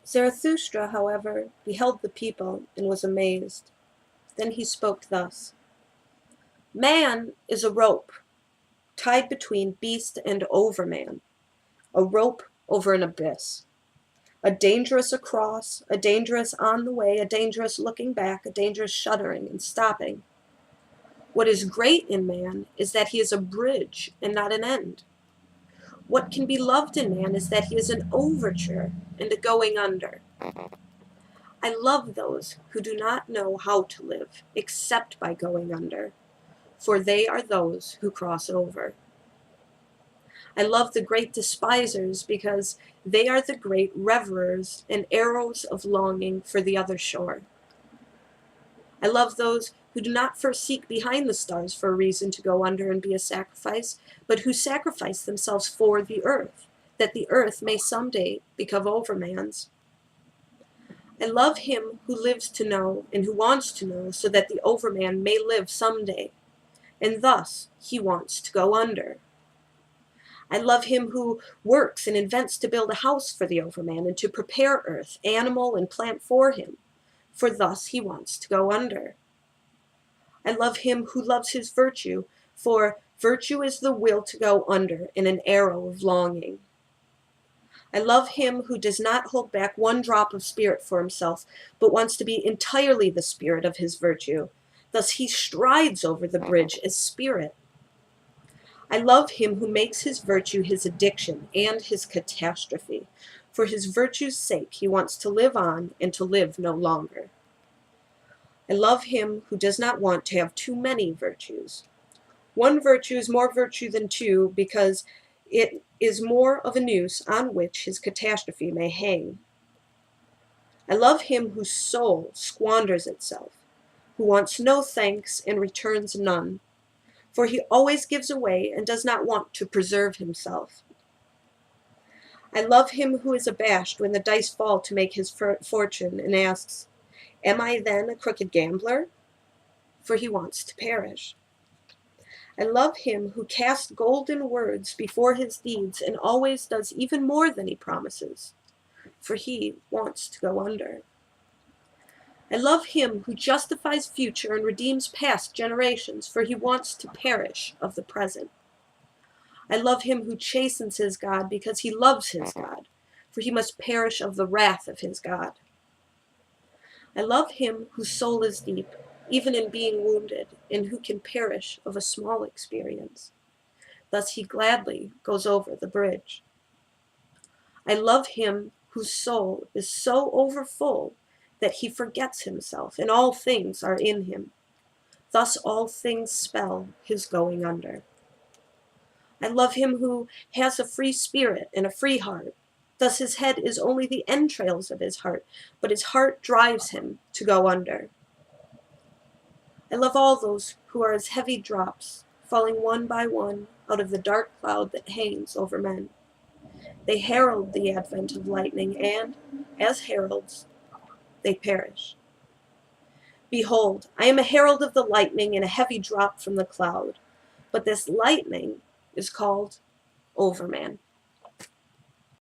Zarathustra, however, beheld the people and was amazed. Then he spoke thus: Man is a rope, tied between beast and overman, a rope over an abyss. A dangerous across, a dangerous on the way, a dangerous looking back, a dangerous shuddering and stopping. What is great in man is that he is a bridge and not an end. What can be loved in man is that he is an overture and a going under. I love those who do not know how to live except by going under, for they are those who cross over. I love the great despisers because they are the great revelers and arrows of longing for the other shore. I love those who do not first seek behind the stars for a reason to go under and be a sacrifice, but who sacrifice themselves for the earth, that the earth may someday become overman's. I love him who lives to know and who wants to know so that the overman may live someday, and thus he wants to go under. I love him who works and invents to build a house for the overman and to prepare earth, animal, and plant for him, for thus he wants to go under. I love him who loves his virtue, for virtue is the will to go under in an arrow of longing. I love him who does not hold back one drop of spirit for himself, but wants to be entirely the spirit of his virtue. Thus he strides over the bridge as spirit. I love him who makes his virtue his addiction and his catastrophe. For his virtue's sake he wants to live on and to live no longer. I love him who does not want to have too many virtues. One virtue is more virtue than two because it is more of a noose on which his catastrophe may hang. I love him whose soul squanders itself, who wants no thanks and returns none, for he always gives away and does not want to preserve himself. I love him who is abashed when the dice fall to make his fortune and asks, Am I then a crooked gambler? For he wants to perish. I love him who casts golden words before his deeds and always does even more than he promises, for he wants to go under. I love him who justifies future and redeems past generations, for he wants to perish of the present. I love him who chastens his God because he loves his God, for he must perish of the wrath of his God. I love him whose soul is deep, even in being wounded, and who can perish of a small experience. Thus he gladly goes over the bridge. I love him whose soul is so overfull that he forgets himself, and all things are in him. Thus all things spell his going under. I love him who has a free spirit and a free heart. Thus his head is only the entrails of his heart, but his heart drives him to go under. I love all those who are as heavy drops, falling one by one out of the dark cloud that hangs over men. They herald the advent of lightning, and, as heralds, they perish. Behold, I am a herald of the lightning and a heavy drop from the cloud, but this lightning is called Overman.